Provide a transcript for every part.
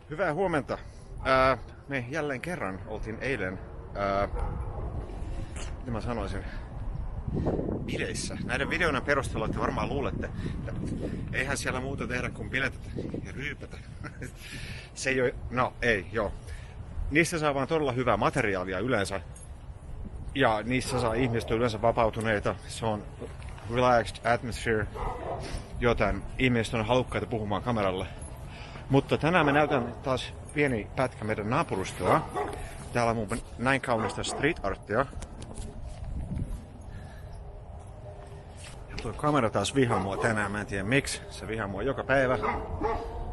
Hyvää huomenta. Me jälleen kerran oltiin eilen, mitä mä sanoisin, bileissä. Näiden videoiden perusteella te varmaan luulette, että eihän siellä muuta tehdä kuin biletetä ja ryypätä. Se ei ole, no ei, joo. Niistä saa vaan todella hyvää materiaalia yleensä. Ja niissä saa ihmiset yleensä vapautuneita. Se on relaxed atmosphere, joten ihmiset on halukkaita puhumaan kameralle. Mutta tänään me näytän taas pieni pätkä meidän naapurustoa. Täällä on mun näin kaunista street arttia. Ja tuo kamera taas vihaa mua tänään, mä en tiedä miksi. Se vihaa mua joka päivä.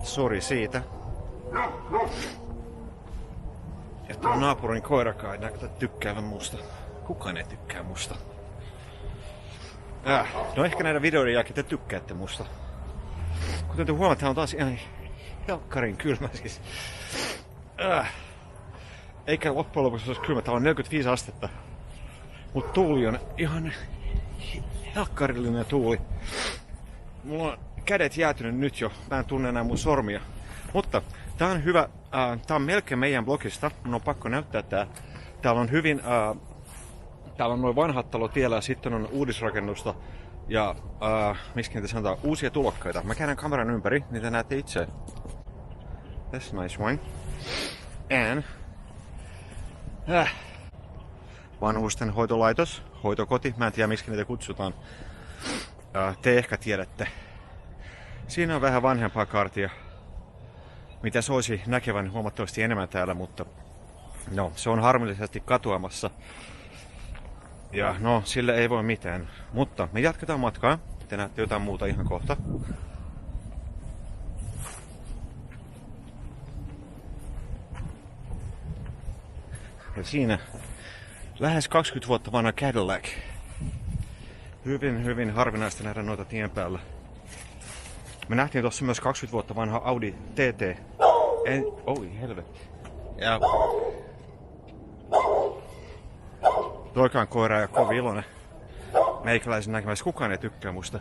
Sori siitä. Ja tuo naapurin koirakaan ei näytä tykkäävän musta. Kukaan ei tykkää musta. No ehkä näiden videoiden jälkeen te tykkäätte musta. Kuten te huomaatte, on taas ihan helkkarin kylmä siis. Eikä loppujen lopuksi olisi kylmä, täällä on 45 astetta. Mut tuuli on ihan helkkarillinen tuuli. Mulla on kädet jäätynyt nyt jo, mä en tunne enää mun sormia. Mutta tää on hyvä, tää on melkein meidän blogista, mun on pakko näyttää tää. Täällä on hyvin, täällä on noin vanhat talot vielä, sitten on uudisrakennusta. Ja miksi niitä sanotaan, uusia tulokkaita. Mä käännän kameran ympäri, niitä näette itse. That's a nice one. And vanhusten hoitolaitos, hoitokoti, mä en tiedä miksi niitä kutsutaan. Te ehkä tiedätte. Siinä on vähän vanhempaa kaartia, mitä soisi näkevän huomattavasti enemmän täällä, mutta no, se on harmillisesti katoamassa. Ja no, sille ei voi mitään. Mutta me jatketaan matkaa. Te näette jotain muuta ihan kohta. Ja siinä lähes 20 vuotta vanha Cadillac. Hyvin harvinaista nähdä noita tien päällä. Me nähtiin tuossa myös 20 vuotta vanha Audi TT. Oi helvetti. Ja toikaan koira ja kovin iloinen. Meikäläisen näkemässä kukaan ei tykkää musta.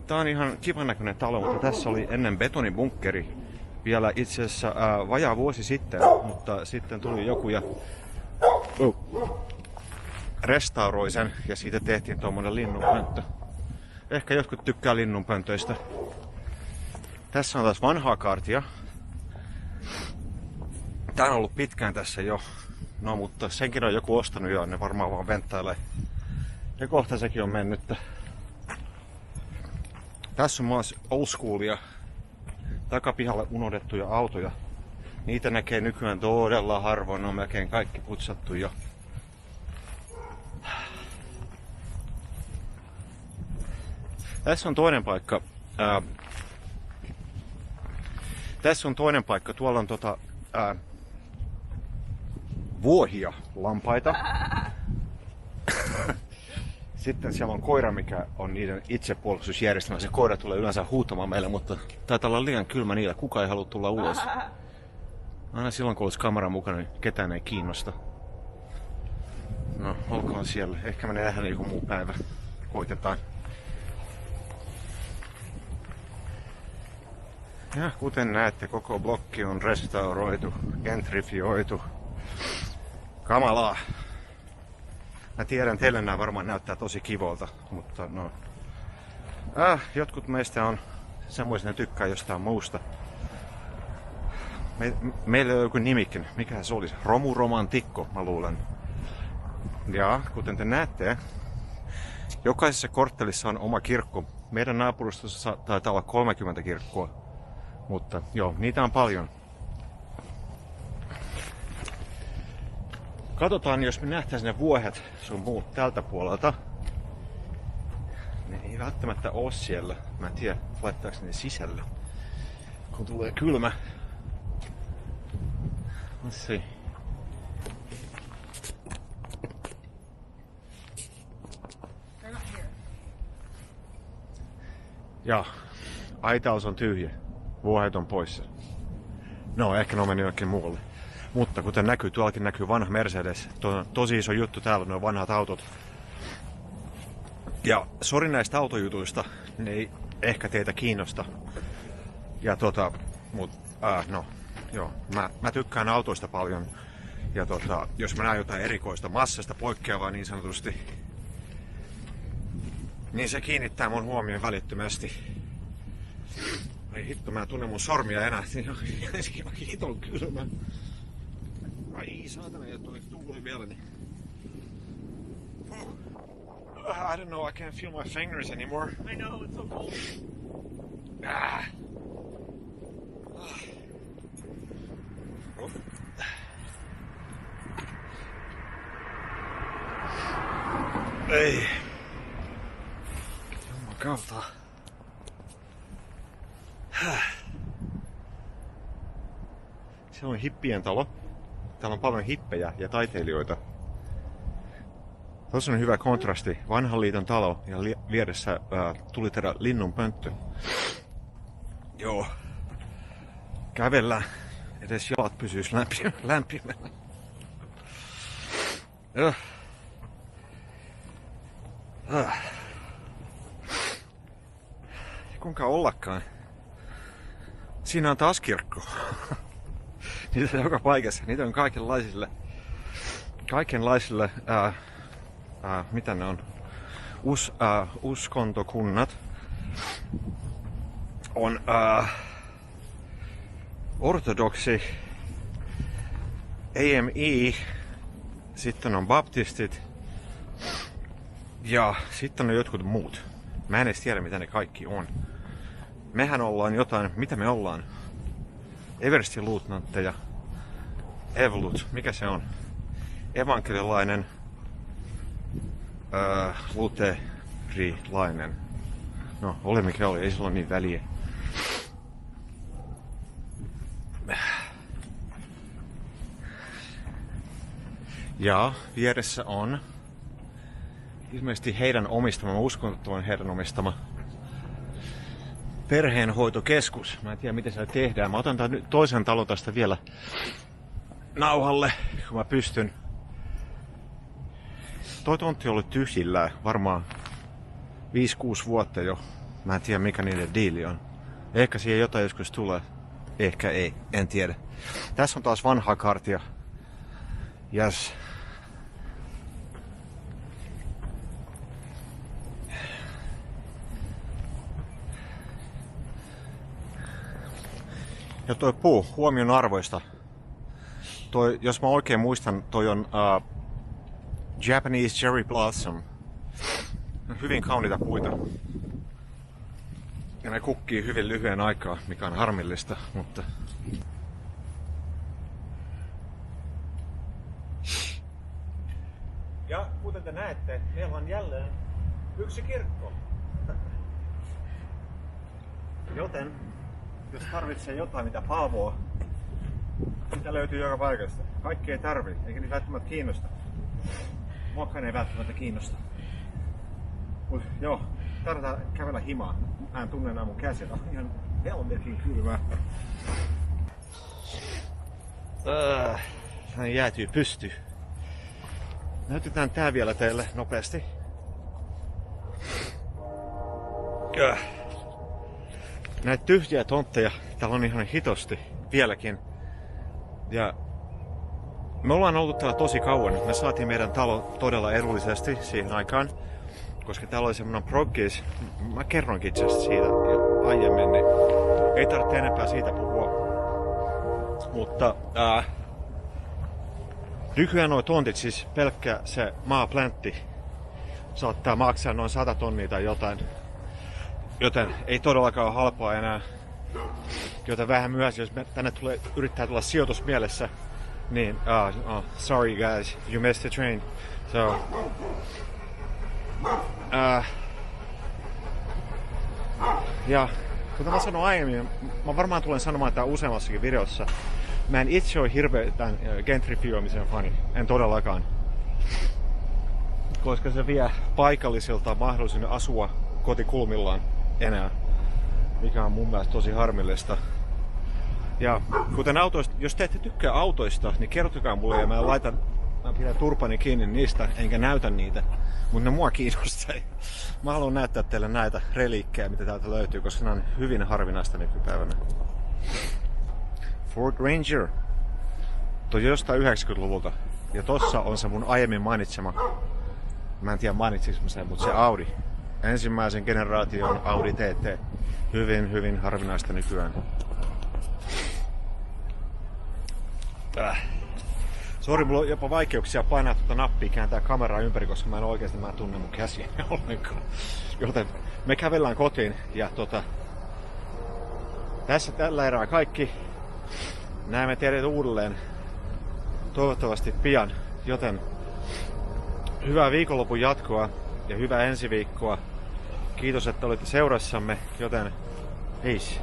Tää on ihan kivan näköinen talo, mutta tässä oli ennen betonibunkkeri. Vielä itse asiassa vajaa vuosi sitten, mutta sitten tuli joku ja restauroi sen ja siitä tehtiin tuommoinen linnunpönttö. Ehkä jotkut tykkää linnunpöntöistä. Tässä on taas vanhaa kaartia. Tää on ollut pitkään tässä jo. No mutta senkin on joku ostanut jo, ne varmaan vaan venttailee. Ja kohta sekin on mennyttä. Tässä on myös old schoolia. Takapihalle unohdettuja autoja. Niitä näkee nykyään todella harvoin, ne on melkein kaikki putsattu jo. Tässä on toinen paikka. Tässä on toinen paikka. Tuolla on vuohia lampaita. Sitten siellä on koira, mikä on niiden itsepuolustusjärjestelmä. Se koira tulee yleensä huutamaan meille, mutta taitaa olla liian kylmä niillä. Kukaan ei halua tulla ulos. Aina silloin, kun olisi kamera mukana, niin ketään ei kiinnosta. No, olkoon siellä. Ehkä me nähdään joku muu päivä. Koitetaan. Ja kuten näette, koko blokki on restauroitu, gentrifioitu. Kamalaa. Mä tiedän, teille nämä varmaan näyttää tosi kivolta, mutta no. Jotkut meistä on semmoisia, ne tykkää jostain muusta. Meillä on joku nimikin. Mikä se olisi? Romuromantikko, mä luulen. Ja kuten te näette, jokaisessa korttelissa on oma kirkko. Meidän naapurustossa taitaa olla 30 kirkkoa. Mutta joo, niitä on paljon. Katsotaan, jos me nähtäisiin ne vuohet sun muut tältä puolelta. Ne ei välttämättä oo siellä. Mä en tiedä, laittaako ne sisällä. Kun tulee kylmä. Let's see. Ja, aitaus on tyhjä. Vuohet on poissa. No, ehkä ne on mennyt jonnekin muualle. Mutta kuten näkyy, tuollakin näkyy vanha Mercedes. Tuo on tosi iso juttu täällä, nuo vanhat autot. Ja sori näistä autojutuista, ne ei ehkä teitä kiinnosta. Ja no, joo, mä tykkään autoista paljon. Ja jos mä näen jotain erikoista massasta poikkeavaa niin sanotusti, niin se kiinnittää mun huomioon välittömästi. Ai hitto, mä en tunne mun sormia enää. Siinä on hiton kylmä. Ai saatana, ja tuli tuuli vielä. Niin. I don't know, I can't feel my fingers anymore. I know, it's so cold. Ei. Jumakauta. Se on hippien talo. Täällä on paljon hippejä ja taiteilijoita. Tuossa on hyvä kontrasti. Vanhan liiton talo ja vieressä tuliterä linnunpönttö. Joo. Kävellä. Edes jalat pysyis lämpimänä. Kuinka ollakaan. Siinä on taas kirkko. Niitä on joka paikassa. Niitä on kaikenlaisille mitä ne on? Uskontokunnat. On ortodoksi, AME, sitten on baptistit ja sitten on jotkut muut. Mä en edes tiedä mitä ne kaikki on. Mehän ollaan jotain, mitä me ollaan? Everstiluutnantteja. Evolut, mikä se on? Evankelilainen luterilainen. No, oli mikä oli, ei sillä ole niin väliä. Ja vieressä on ilmeisesti heidän omistama, mä uskon, että on heidän omistama perheenhoitokeskus. Mä en tiedä miten se tehdään. Mä otan nyt toisen talon tästä vielä nauhalle, kun mä pystyn. Toi tontti on ollut tyhjillään varmaan 5-6 vuotta jo. Mä en tiedä mikä niiden diili on. Ehkä siihen jotain joskus tulee. Ehkä ei, en tiedä. Tässä on taas vanhaa kartia. Yes. Ja toi puu, huomion arvoista. Toi, jos mä oikein muistan, toi on Japanese cherry blossom. Hyvin kauniita puita. Ja ne kukkii hyvin lyhyen aikaa, mikä on harmillista, mutta... Ja kuten te näette, meillä on jälleen yksi kirkko. Joten, jos tarvitsee jotain mitä paavoa, sitä löytyy joka paikasta. Kaikki ei tarvi, eikä niitä välttämättä kiinnosta. Muakaan ei välttämättä kiinnosta. Mut joo, tarvitaan kävellä himaa. Mä en tunne enää mun käsiä. Ihan helvetin kylmää. Hän jäätyy pystyyn. Näytetään tää vielä teille nopeasti. Näitä tyhjiä tontteja täällä on ihan hitosti vieläkin. Ja me ollaan ollut täällä tosi kauan. Me saatiin meidän talo todella edullisesti siihen aikaan. Koska täällä oli semmonen proggis. Mä kerroinkin itse asiassa siitä jo aiemmin, niin ei tarvitse enempää siitä puhua. Mutta nykyään nuo tontit, siis pelkkä se maapläntti, saattaa maksaa noin 100 tonnia tai jotain. Joten ei todellakaan ole halpaa enää. Joten vähän myöhässä, jos tänne yrittää tulla sijoitusmielessä, niin sorry guys, you missed the train. So, ja kuten mä sanoin aiemmin, mä varmaan tulen sanomaan tää useammassakin videossa. Mä en itse ole hirveän gentrifioimisen fani, en todellakaan. Koska se vie paikallisilta mahdollisuuden asua kotikulmillaan enää, mikä on mun mielestä tosi harmillista. Ja kuten autoista, jos te ette tykkää autoista, niin kertokaa mulle ja mä laitan Mä pidän turpani kiinni niistä, enkä näytä niitä. Mutta ne mua kiinnostaa. Mä haluan näyttää teille näitä reliikkejä, mitä täältä löytyy, koska ne on hyvin harvinaista nykypäivänä. Ford Ranger. Tuo jostain 90-luvulta. Ja tossa on se mun aiemmin mainitsema. Mä en tiedä mainitsinko mä sen, mutta se Audi. Ensimmäisen generaation Audi TT. Hyvin harvinaista nykyään. Sori, mulla on jopa vaikeuksia painaa tuota nappia, kääntää kameraa ympäri, koska mä en tunne mun käsiä ollenkaan. Joten me kävellään kotiin ja tässä tällä erää kaikki. Näemme teidät uudelleen toivottavasti pian, joten hyvää viikonlopun jatkoa ja hyvää ensi viikkoa. Kiitos, että olitte seurassamme, joten peace.